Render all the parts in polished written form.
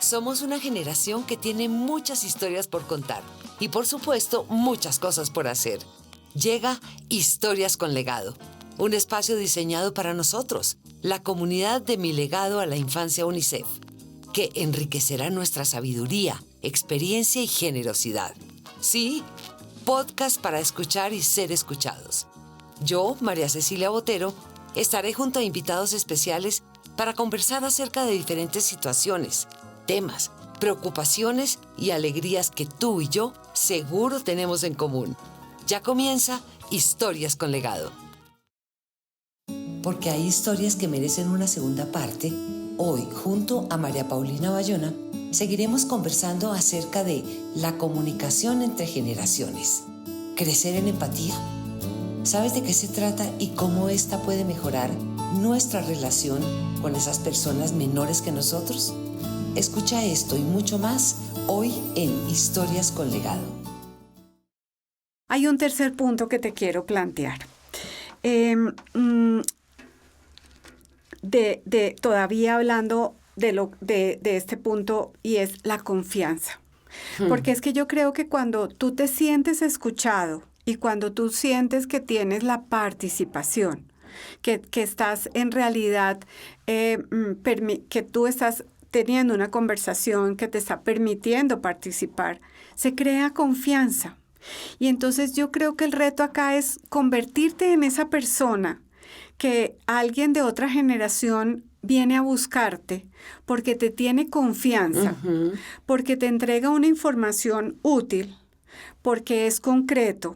Somos una generación que tiene muchas historias por contar y, por supuesto, muchas cosas por hacer. Llega Historias con Legado, un espacio diseñado para nosotros, la comunidad de Mi Legado a la Infancia UNICEF, que enriquecerá nuestra sabiduría, experiencia y generosidad. Sí, podcast para escuchar y ser escuchados. Yo, María Cecilia Botero, estaré junto a invitados especiales para conversar acerca de diferentes situaciones, temas, preocupaciones y alegrías que tú y yo seguro tenemos en común. Ya comienza Historias con Legado. Porque hay historias que merecen una segunda parte, hoy, junto a María Paulina Bayona, seguiremos conversando acerca de la comunicación entre generaciones. Crecer en empatía. ¿Sabes de qué se trata y cómo esta puede mejorar nuestra relación con esas personas menores que nosotros? Escucha esto y mucho más hoy en Historias con Legado. Hay un tercer punto que te quiero plantear. Todavía hablando de este punto, y es la confianza. Porque es que yo creo que cuando tú te sientes escuchado y cuando tú sientes que tienes la participación, que estás en realidad, que tú estás teniendo una conversación que te está permitiendo participar, se crea confianza. Y entonces yo creo que el reto acá es convertirte en esa persona que alguien de otra generación viene a buscarte porque te tiene confianza, porque te entrega una información útil, porque es concreto,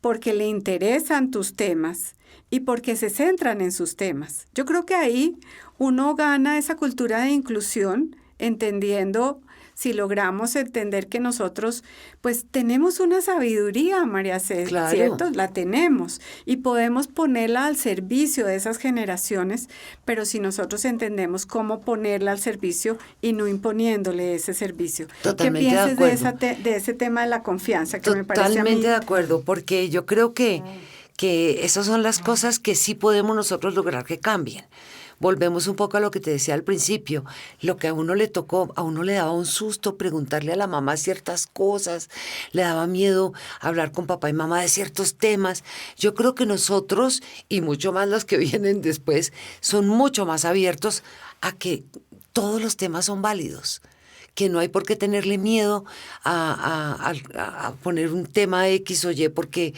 porque le interesan tus temas y porque se centran en sus temas. Yo creo que ahí uno gana esa cultura de inclusión, entendiendo, si logramos entender que nosotros pues tenemos una sabiduría, María C, claro, ¿cierto? La tenemos y podemos ponerla al servicio de esas generaciones, pero si nosotros entendemos cómo ponerla al servicio y no imponiéndole ese servicio. Totalmente ¿Qué piensas de acuerdo. de ese tema de la confianza? Que me parece a mí... Totalmente de acuerdo, porque yo creo que esas son las cosas que sí podemos nosotros lograr que cambien. Volvemos un poco a lo que te decía al principio, lo que a uno le tocó, a uno le daba un susto preguntarle a la mamá ciertas cosas, le daba miedo hablar con papá y mamá de ciertos temas. Yo creo que nosotros, y mucho más los que vienen después, son mucho más abiertos a que todos los temas son válidos, que no hay por qué tenerle miedo a poner un tema X o Y porque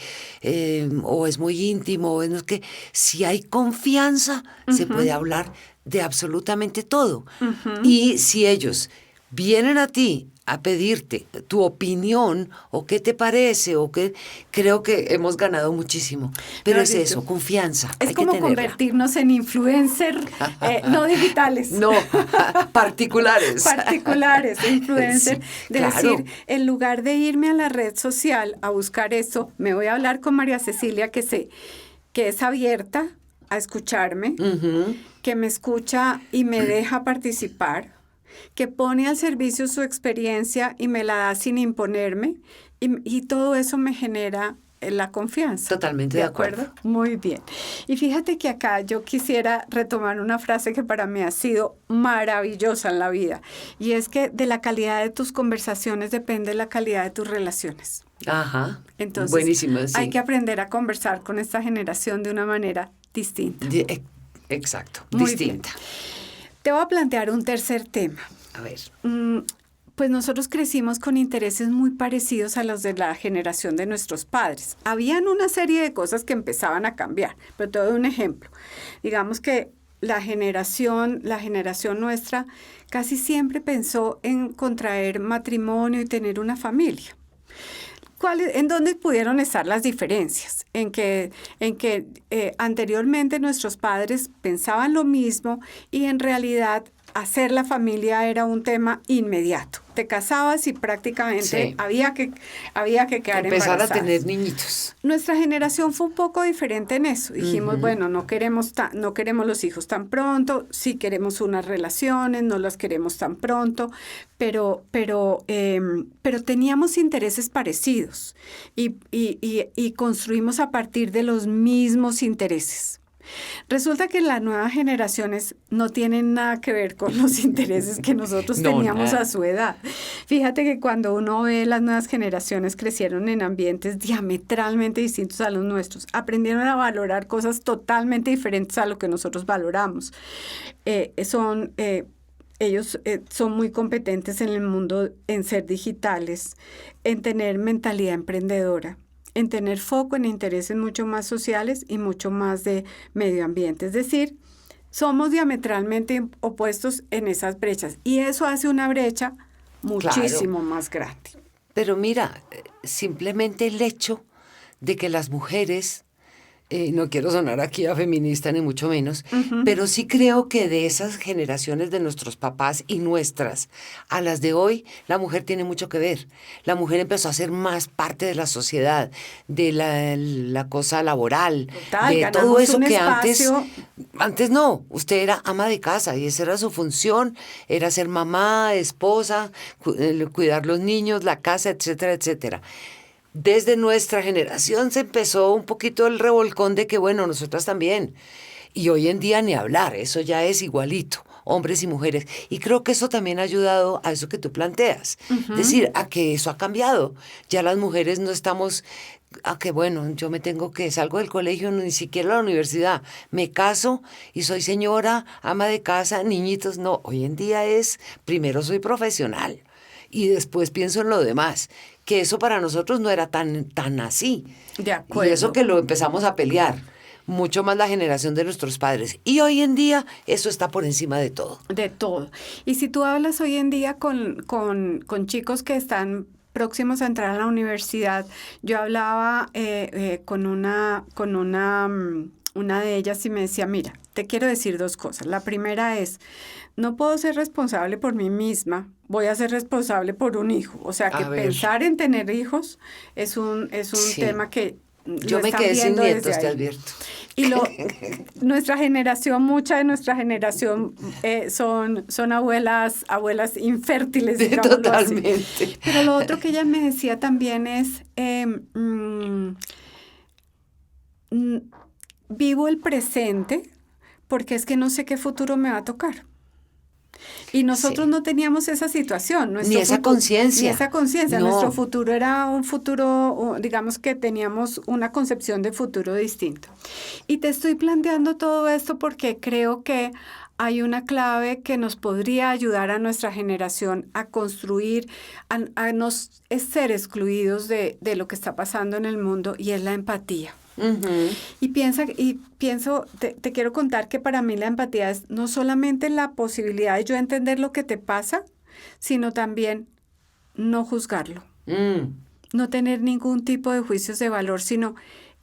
o es muy íntimo, o es que si hay confianza se puede hablar de absolutamente todo. Y si ellos vienen a ti a pedirte tu opinión o qué te parece o qué, creo que hemos ganado muchísimo. Pero es eso, confianza. Es hay como que tenerla. Convertirnos en influencer, no digitales. No, particulares. Particulares, influencer. Sí, de claro. decir, en lugar de irme a la red social a buscar eso, me voy a hablar con María Cecilia, que sé que es abierta a escucharme, que me escucha y me deja participar, que pone al servicio su experiencia y me la da sin imponerme, y todo eso me genera la confianza. Totalmente de acuerdo. Muy bien. Y fíjate que acá yo quisiera retomar una frase que para mí ha sido maravillosa en la vida, y es que de la calidad de tus conversaciones depende la calidad de tus relaciones. Ajá. Entonces, buenísimo, sí. Hay que aprender a conversar con esta generación de una manera distinta. Exacto, muy distinta. Bien. Te voy a plantear un tercer tema. A ver. Pues nosotros crecimos con intereses muy parecidos a los de la generación de nuestros padres. Habían una serie de cosas que empezaban a cambiar, pero te doy un ejemplo. Digamos que la generación nuestra casi siempre pensó en contraer matrimonio y tener una familia. ¿En dónde pudieron estar las diferencias? En que anteriormente nuestros padres pensaban lo mismo y en realidad hacer la familia era un tema inmediato. Te casabas y prácticamente sí. había que quedar empezar embarazadas. a tener niñitos. Nuestra generación fue un poco diferente en eso. Dijimos, bueno, no queremos los hijos tan pronto, sí queremos unas relaciones, no las queremos tan pronto, pero teníamos intereses parecidos y construimos a partir de los mismos intereses. Resulta que las nuevas generaciones no tienen nada que ver con los intereses que nosotros teníamos a su edad. Fíjate que cuando uno ve las nuevas generaciones crecieron en ambientes diametralmente distintos a los nuestros. Aprendieron a valorar cosas totalmente diferentes a lo que nosotros valoramos. Ellos son muy competentes en el mundo, en ser digitales, en tener mentalidad emprendedora, en tener foco en intereses mucho más sociales y mucho más de medio ambiente. Es decir, somos diametralmente opuestos en esas brechas y eso hace una brecha muchísimo más grande. Pero mira, simplemente el hecho de que las mujeres, no quiero sonar aquí a feminista ni mucho menos, pero sí creo que de esas generaciones de nuestros papás y nuestras a las de hoy, la mujer tiene mucho que ver. La mujer empezó a ser más parte de la sociedad, de la cosa laboral, Total, de todo eso que espacio. antes no, usted era ama de casa y esa era su función, era ser mamá, esposa, cuidar los niños, la casa, etcétera, etcétera. Desde nuestra generación se empezó un poquito el revolcón de que, bueno, nosotras también. Y hoy en día ni hablar, eso ya es igualito, hombres y mujeres. Y creo que eso también ha ayudado a eso que tú planteas. Es decir, a que eso ha cambiado. Ya las mujeres no estamos a que, bueno, yo salgo del colegio, ni siquiera a la universidad, me caso y soy señora, ama de casa, niñitos. No, hoy en día primero soy profesional y después pienso en lo demás. Que eso para nosotros no era tan así. De acuerdo. Y eso que lo empezamos a pelear, mucho más la generación de nuestros padres. Y hoy en día eso está por encima de todo. De todo. Y si tú hablas hoy en día con chicos que están próximos a entrar a la universidad, yo hablaba con una de ellas y me decía, mira, te quiero decir dos cosas. La primera es, no puedo ser responsable por mí misma, voy a ser responsable por un hijo. O sea, que pensar en tener hijos es un sí. tema que yo me quedé sin nietos, te advierto. Y nuestra generación, mucha de nuestra generación son abuelas infértiles, digámoslo totalmente. Así. Pero lo otro que ella me decía también es, vivo el presente porque es que no sé qué futuro me va a tocar. Y nosotros no teníamos esa situación. Ni esa conciencia. Ni esa conciencia. No. Nuestro futuro era un futuro, digamos que teníamos una concepción de futuro distinto. Y te estoy planteando todo esto porque creo que hay una clave que nos podría ayudar a nuestra generación a construir, a no ser excluidos de lo que está pasando en el mundo, y es la empatía. Y pienso, te quiero contar que para mí la empatía es no solamente la posibilidad de yo entender lo que te pasa, sino también no juzgarlo, no tener ningún tipo de juicios de valor, sino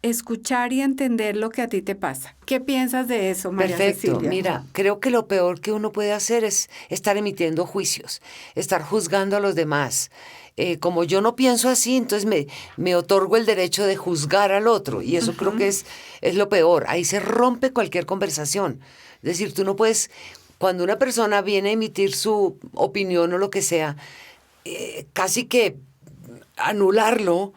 escuchar y entender lo que a ti te pasa. ¿Qué piensas de eso, María Perfecto. Cecilia? Mira, creo que lo peor que uno puede hacer es estar emitiendo juicios, estar juzgando a los demás. Como yo no pienso así, entonces me otorgo el derecho de juzgar al otro. Y eso creo que es lo peor. Ahí se rompe cualquier conversación. Es decir, tú no puedes, cuando una persona viene a emitir su opinión o lo que sea, casi que anularlo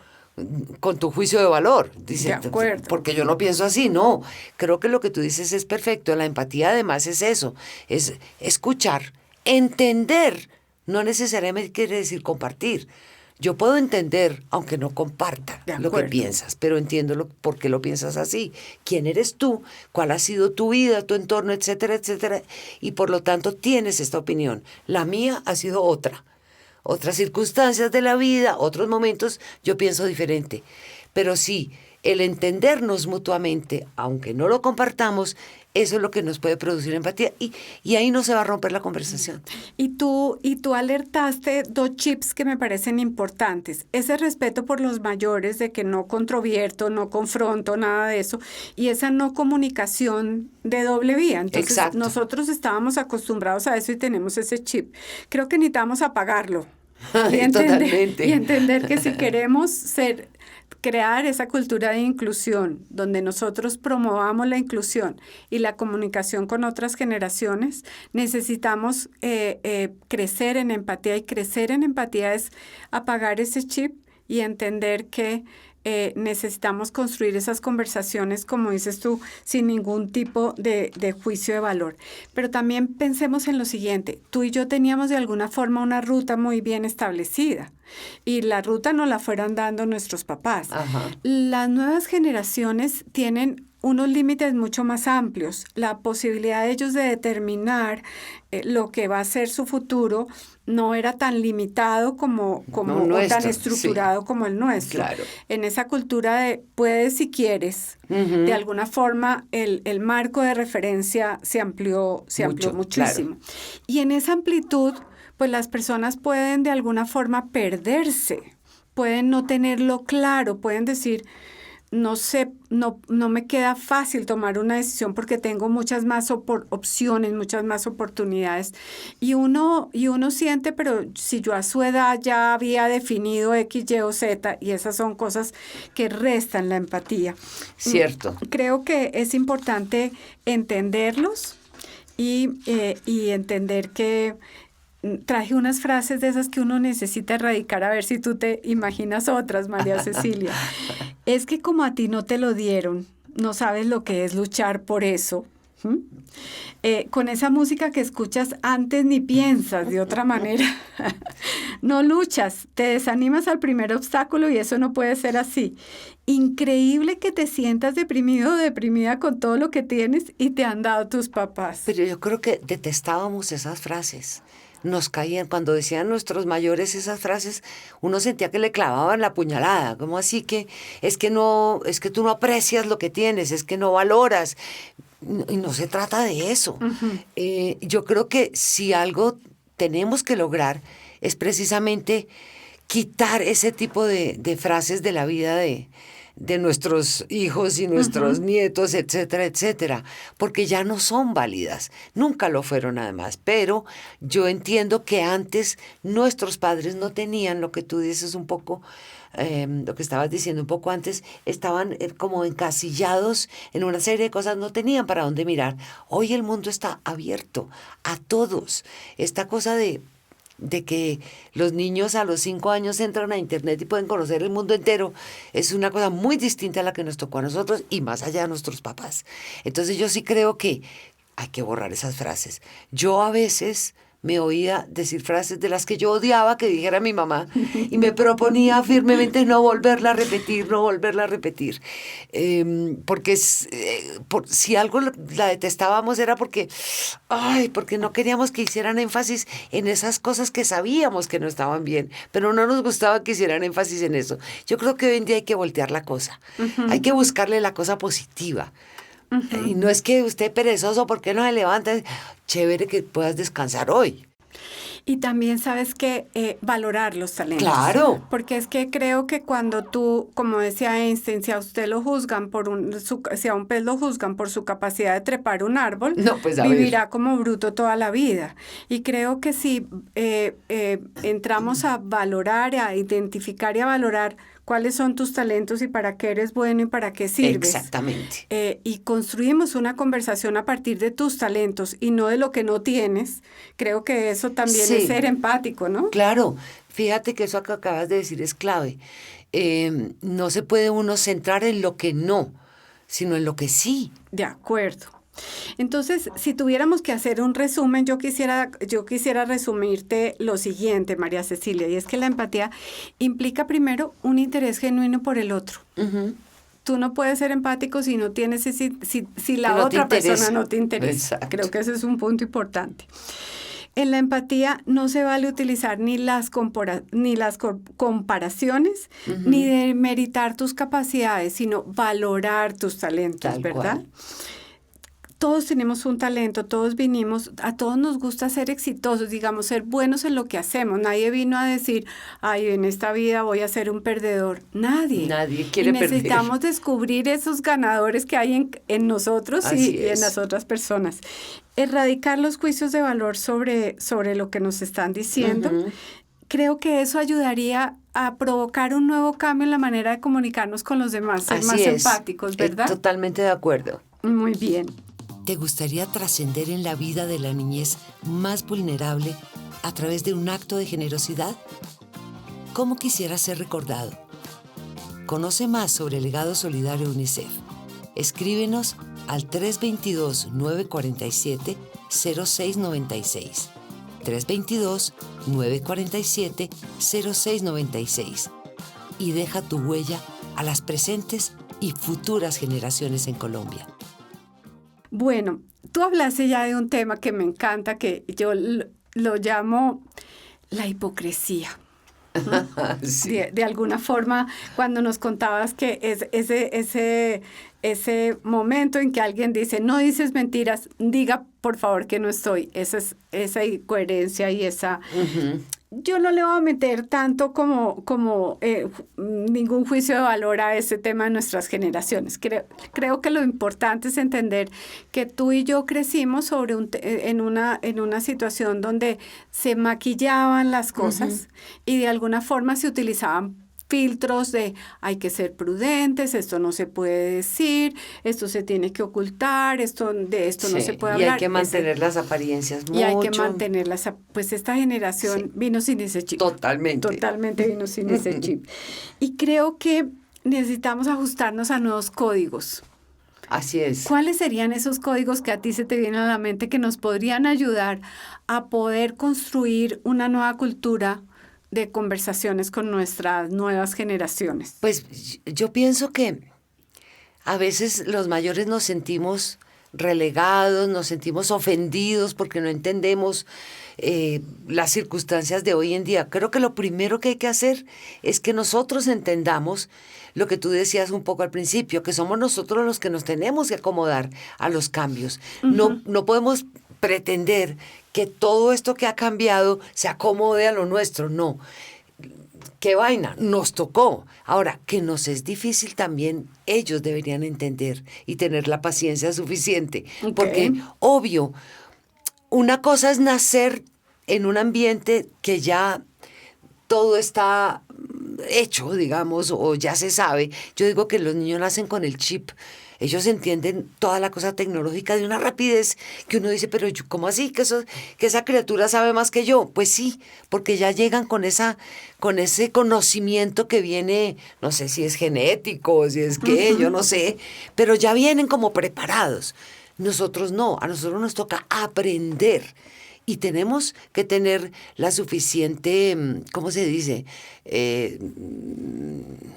con tu juicio de valor. Dice, de acuerdo. Porque yo no pienso así. No, creo que lo que tú dices es perfecto. La empatía además es eso, es escuchar, entender. No necesariamente quiere decir compartir. Yo puedo entender, aunque no comparta lo que piensas, pero entiendo por qué lo piensas así. ¿Quién eres tú? ¿Cuál ha sido tu vida, tu entorno, etcétera, etcétera? Y por lo tanto tienes esta opinión. La mía ha sido otra. Otras circunstancias de la vida, otros momentos, yo pienso diferente. Pero sí, el entendernos mutuamente, aunque no lo compartamos, eso es lo que nos puede producir empatía y ahí no se va a romper la conversación. Y tú alertaste dos chips que me parecen importantes. Ese respeto por los mayores, de que no controverto, no confronto, nada de eso. Y esa no comunicación de doble vía. Entonces, exacto. Nosotros estábamos acostumbrados a eso y tenemos ese chip. Creo que necesitamos apagarlo. Totalmente. Y entender que si queremos crear esa cultura de inclusión, donde nosotros promovamos la inclusión y la comunicación con otras generaciones, necesitamos crecer en empatía, y crecer en empatía es apagar ese chip y entender que necesitamos construir esas conversaciones, como dices tú, sin ningún tipo de juicio de valor. Pero también pensemos en lo siguiente, tú y yo teníamos de alguna forma una ruta muy bien establecida y la ruta nos la fueron dando nuestros papás. Ajá. Las nuevas generaciones tienen unos límites mucho más amplios. La posibilidad de ellos de determinar lo que va a ser su futuro no era tan limitado como No, o nuestro, tan estructurado sí. como el nuestro. Claro. En esa cultura de puedes si quieres, Ujú. de alguna forma el marco de referencia se amplió Mucho, muchísimo. claro. Y en esa amplitud, pues las personas pueden de alguna forma perderse, pueden no tenerlo claro, pueden decir, no sé, no me queda fácil tomar una decisión porque tengo muchas más opciones, muchas más oportunidades. Y uno siente, pero si yo a su edad ya había definido X, Y o Z, y esas son cosas que restan la empatía. Cierto. Creo que es importante entenderlos y entender que traje unas frases de esas que uno necesita erradicar, a ver si tú te imaginas otras, María Cecilia. Es que como a ti no te lo dieron, no sabes lo que es luchar por eso. Con esa música que escuchas antes ni piensas de otra manera. No luchas, te desanimas al primer obstáculo y eso no puede ser así. Increíble que te sientas deprimido o deprimida con todo lo que tienes y te han dado tus papás. Pero yo creo que detestábamos esas frases. Nos caían, cuando decían nuestros mayores esas frases, uno sentía que le clavaban la puñalada. ¿Cómo así que no, es que tú no aprecias lo que tienes, es que no valoras? Y no se trata de eso. Yo creo que si algo tenemos que lograr es precisamente quitar ese tipo de frases de la vida de nuestros hijos y nuestros nietos, etcétera, etcétera, porque ya no son válidas, nunca lo fueron además, pero yo entiendo que antes nuestros padres no tenían lo que tú dices un poco, lo que estabas diciendo un poco antes, estaban como encasillados en una serie de cosas, no tenían para dónde mirar. Hoy el mundo está abierto a todos, esta cosa de que los niños a los 5 años entran a internet y pueden conocer el mundo entero, es una cosa muy distinta a la que nos tocó a nosotros y más allá de nuestros papás. Entonces yo sí creo que hay que borrar esas frases. Yo a veces me oía decir frases de las que yo odiaba que dijera mi mamá y me proponía firmemente no volverla a repetir, no volverla a repetir. Porque si algo la detestábamos era porque no queríamos que hicieran énfasis en esas cosas que sabíamos que no estaban bien, pero no nos gustaba que hicieran énfasis en eso. Yo creo que hoy en día hay que voltear la cosa, hay que buscarle la cosa positiva. Y no es que usted perezoso, ¿por qué no se levanta? Chévere que puedas descansar hoy. Y también sabes que valorar los talentos. Claro. Porque es que creo que cuando tú, como decía Einstein, si a usted lo juzgan si a un pez lo juzgan por su capacidad de trepar un árbol, No, pues vivirá como bruto toda la vida. Y creo que si entramos a valorar, a identificar y a valorar cuáles son tus talentos y para qué eres bueno y para qué sirves. Exactamente. Y construimos una conversación a partir de tus talentos y no de lo que no tienes. Creo que eso también es ser empático, ¿no? Claro. Fíjate que eso que acabas de decir es clave. No se puede uno centrar en lo que no, sino en lo que sí. De acuerdo. Entonces, si tuviéramos que hacer un resumen, yo quisiera resumirte lo siguiente, María Cecilia, y es que la empatía implica primero un interés genuino por el otro. Tú no puedes ser empático si no tienes si la otra persona no te interesa. Exacto. Creo que ese es un punto importante. En la empatía no se vale utilizar ni las comparaciones, ni demeritar tus capacidades, sino valorar tus talentos, ¿verdad? Cual. Todos tenemos un talento, a todos nos gusta ser exitosos, digamos, ser buenos en lo que hacemos. Nadie vino a decir, ay, en esta vida voy a ser un perdedor. Nadie quiere perder. Necesitamos descubrir esos ganadores que hay en nosotros y en las otras personas. Erradicar los juicios de valor sobre lo que nos están diciendo. Creo que eso ayudaría a provocar un nuevo cambio en la manera de comunicarnos con los demás, ser más empáticos, ¿verdad? Totalmente de acuerdo. Muy bien. ¿Te gustaría trascender en la vida de la niñez más vulnerable a través de un acto de generosidad? ¿Cómo quisieras ser recordado? Conoce más sobre el legado solidario UNICEF. Escríbenos al 322-947-0696. 322-947-0696. Y deja tu huella a las presentes y futuras generaciones en Colombia. Bueno, tú hablaste ya de un tema que me encanta, que yo lo llamo la hipocresía. Sí. De alguna forma, cuando nos contabas que es ese momento en que alguien dice, no dices mentiras, diga por favor que no estoy. Esa incoherencia y esa... Yo no le voy a meter tanto como ningún juicio de valor a ese tema de nuestras generaciones. Creo que lo importante es entender que tú y yo crecimos en una situación donde se maquillaban las cosas y de alguna forma se utilizaban filtros de hay que ser prudentes, esto no se puede decir, esto se tiene que ocultar, de esto no se puede hablar. Y hay que mantener las apariencias mucho. Y hay que mantenerlas. Pues esta generación vino sin ese chip. Totalmente. Totalmente vino sin ese chip. Y creo que necesitamos ajustarnos a nuevos códigos. Así es. ¿Cuáles serían esos códigos que a ti se te vienen a la mente que nos podrían ayudar a poder construir una nueva cultura de conversaciones con nuestras nuevas generaciones? Pues yo pienso que a veces los mayores nos sentimos relegados, nos sentimos ofendidos porque no entendemos las circunstancias de hoy en día. Creo que lo primero que hay que hacer es que nosotros entendamos lo que tú decías un poco al principio, que somos nosotros los que nos tenemos que acomodar a los cambios. No podemos pretender que todo esto que ha cambiado se acomode a lo nuestro, no. ¿Qué vaina? Nos tocó. Ahora, que nos es difícil también, ellos deberían entender y tener la paciencia suficiente. Okay. Porque, obvio, una cosa es nacer en un ambiente que ya todo está hecho, digamos, o ya se sabe. Yo digo que los niños nacen con el chip. Ellos entienden toda la cosa tecnológica de una rapidez que uno dice, pero ¿cómo así? ¿Que esa criatura sabe más que yo? Pues sí, porque ya llegan con ese conocimiento que viene, no sé si es genético, si es qué, yo no sé, pero ya vienen como preparados. Nosotros no, a nosotros nos toca aprender. Y tenemos que tener la suficiente, ¿cómo se dice?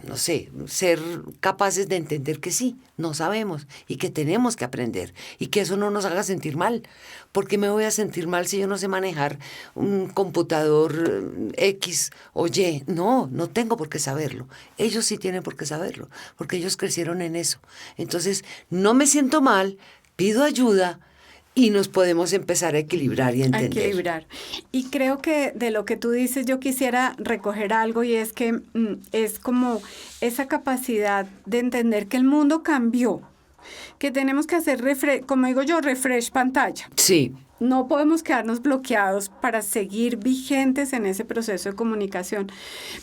No sé, ser capaces de entender que sí, no sabemos y que tenemos que aprender y que eso no nos haga sentir mal. ¿Por qué me voy a sentir mal si yo no sé manejar un computador X o Y? No tengo por qué saberlo. Ellos sí tienen por qué saberlo, porque ellos crecieron en eso. Entonces, no me siento mal, pido ayuda, y nos podemos empezar a equilibrar y entender. A equilibrar. Y creo que de lo que tú dices, yo quisiera recoger algo y es que es como esa capacidad de entender que el mundo cambió, que tenemos que hacer, como digo yo, refresh pantalla. Sí. No podemos quedarnos bloqueados para seguir vigentes en ese proceso de comunicación.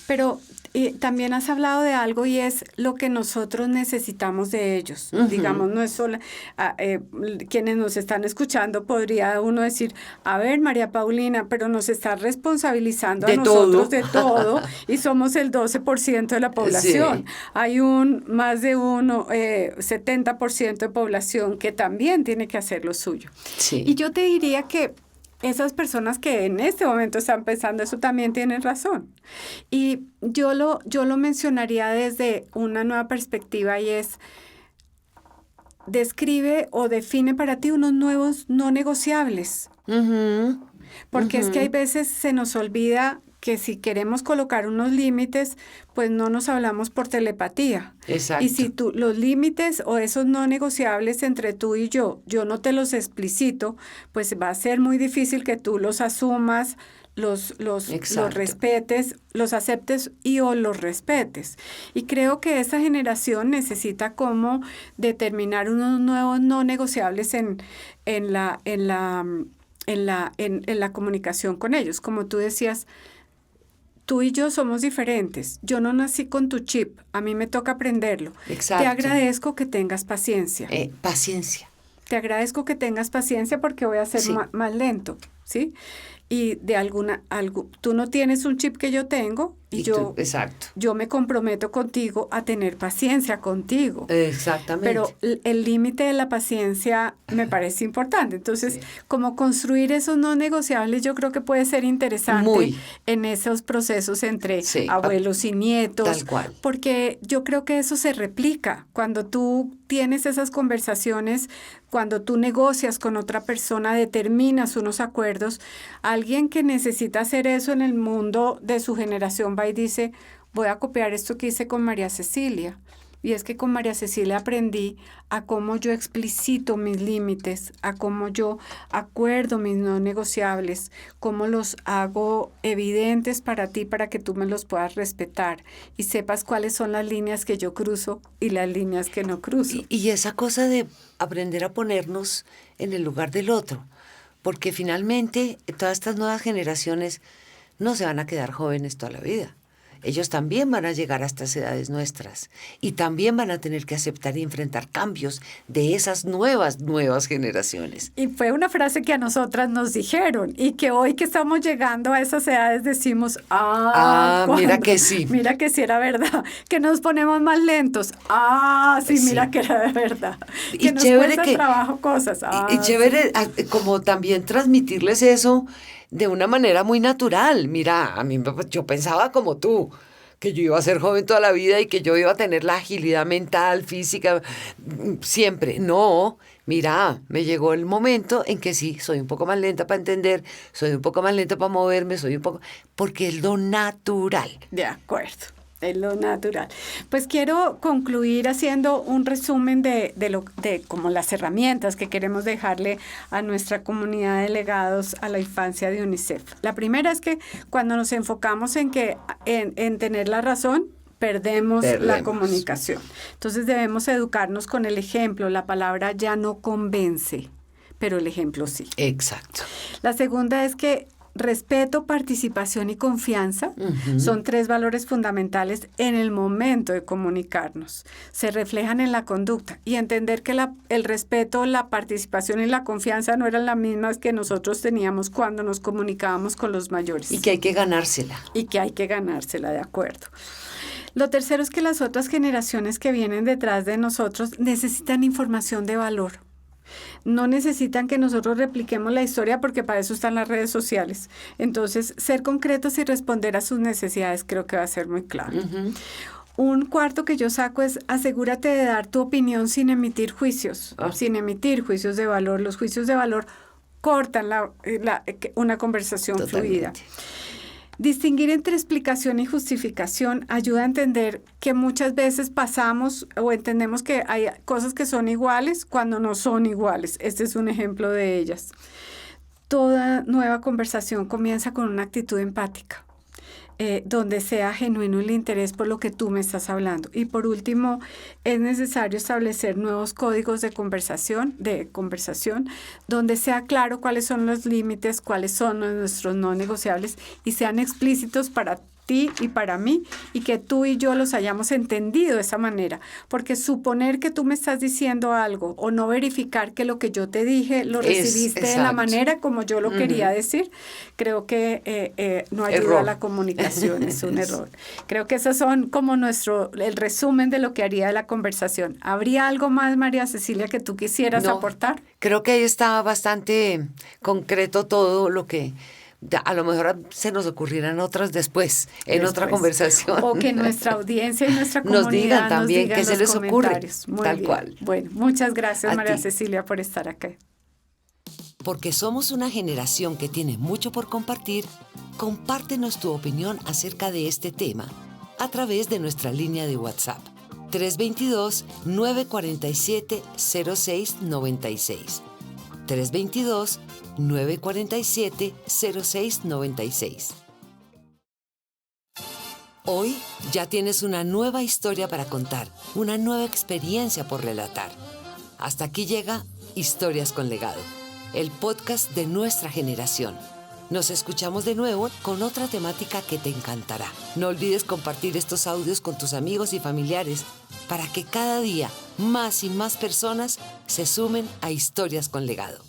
Pero también has hablado de algo y es lo que nosotros necesitamos de ellos. Digamos, no es solo quienes nos están escuchando, podría uno decir, a ver, María Paulina, pero nos está responsabilizando a nosotros de todo y somos el 12% de la población. Sí. Hay más de 70% de población que también tiene que hacer lo suyo. Sí. Y yo te diría que esas personas que en este momento están pensando eso también tienen razón. Y yo lo mencionaría desde una nueva perspectiva y es, describe o define para ti unos nuevos no negociables. Porque es que hay veces se nos olvida que si queremos colocar unos límites, pues no nos hablamos por telepatía. Exacto. Y si los límites o esos no negociables entre tú y yo no te los explicito, pues va a ser muy difícil que tú los asumas, los respetes, los aceptes o los respetes. Y creo que esa generación necesita como determinar unos nuevos no negociables en la comunicación con ellos. Como tú decías, tú y yo somos diferentes. Yo no nací con tu chip. A mí me toca aprenderlo. Exacto. Te agradezco que tengas paciencia. Paciencia. Te agradezco que tengas paciencia porque voy a ser más lento, ¿sí? Y de tú no tienes un chip que yo tengo Exacto. Yo me comprometo contigo a tener paciencia contigo. Exactamente. Pero el límite de la paciencia me parece importante. Entonces, como construir esos no negociables, yo creo que puede ser interesante en esos procesos entre abuelos y nietos. Tal cual. Porque yo creo que eso se replica. Cuando tú tienes esas conversaciones, cuando tú negocias con otra persona, determinas unos acuerdos, alguien que necesita hacer eso en el mundo de su generación va y dice, voy a copiar esto que hice con María Cecilia. Y es que con María Cecilia aprendí a cómo yo explicito mis límites, a cómo yo acuerdo mis no negociables, cómo los hago evidentes para ti, para que tú me los puedas respetar y sepas cuáles son las líneas que yo cruzo y las líneas que no cruzo. Y esa cosa de aprender a ponernos en el lugar del otro, porque finalmente todas estas nuevas generaciones no se van a quedar jóvenes toda la vida. Ellos también van a llegar a estas edades nuestras y también van a tener que aceptar y enfrentar cambios de esas nuevas generaciones. Y fue una frase que a nosotras nos dijeron y que hoy que estamos llegando a esas edades decimos, mira que sí. Mira que sí era verdad, que nos ponemos más lentos. Sí, mira que era de verdad. Que nos cuesta trabajo cosas. Y chévere como también transmitirles eso de una manera muy natural. Mira, yo pensaba como tú, que yo iba a ser joven toda la vida y que yo iba a tener la agilidad mental, física, siempre. No, mira, me llegó el momento en que sí, soy un poco más lenta para entender, soy un poco más lenta para moverme, porque es lo natural. De acuerdo. Es lo natural. Pues quiero concluir haciendo un resumen de como las herramientas que queremos dejarle a nuestra comunidad de delegados a la infancia de UNICEF. La primera es que cuando nos enfocamos en tener la razón, perdemos la comunicación. Entonces debemos educarnos con el ejemplo. La palabra ya no convence, pero el ejemplo sí. Exacto. La segunda es que respeto, participación y confianza son 3 valores fundamentales en el momento de comunicarnos. Se reflejan en la conducta y entender que el respeto, la participación y la confianza no eran las mismas que nosotros teníamos cuando nos comunicábamos con los mayores. Y que hay que ganársela. De acuerdo. Lo tercero es que las otras generaciones que vienen detrás de nosotros necesitan información de valor. No necesitan que nosotros repliquemos la historia porque para eso están las redes sociales. Entonces, ser concretos y responder a sus necesidades creo que va a ser muy clave. Un cuarto que yo saco es asegúrate de dar tu opinión sin emitir juicios, sin emitir juicios de valor. Los juicios de valor cortan una conversación fluida. Distinguir entre explicación y justificación ayuda a entender que muchas veces pasamos o entendemos que hay cosas que son iguales cuando no son iguales. Este es un ejemplo de ellas. Toda nueva conversación comienza con una actitud empática, donde sea genuino el interés por lo que tú me estás hablando. Y por último, es necesario establecer nuevos códigos de conversación, donde sea claro cuáles son los límites, cuáles son nuestros no negociables y sean explícitos para ti y para mí, y que tú y yo los hayamos entendido de esa manera, porque suponer que tú me estás diciendo algo o no verificar que lo que yo te dije lo recibiste de la manera como yo lo quería decir, creo que no ayuda a la comunicación, es un error. Creo que esos son como el resumen de lo que haría de la conversación. ¿Habría algo más, María Cecilia, que tú quisieras aportar? Creo que ahí está bastante concreto todo lo que a lo mejor se nos ocurrirán otras después, en otra conversación. O que nuestra audiencia y nuestra comunidad nos digan también qué se les ocurre. Tal cual. Bueno, muchas gracias, María Cecilia, por estar acá. Porque somos una generación que tiene mucho por compartir, compártenos tu opinión acerca de este tema a través de nuestra línea de WhatsApp 322-947-0696. 322-947-0696. Hoy ya tienes una nueva historia para contar, una nueva experiencia por relatar. Hasta aquí llega Historias con Legado, el podcast de nuestra generación. Nos escuchamos de nuevo con otra temática que te encantará. No olvides compartir estos audios con tus amigos y familiares para que cada día más y más personas se sumen a Historias con Legado.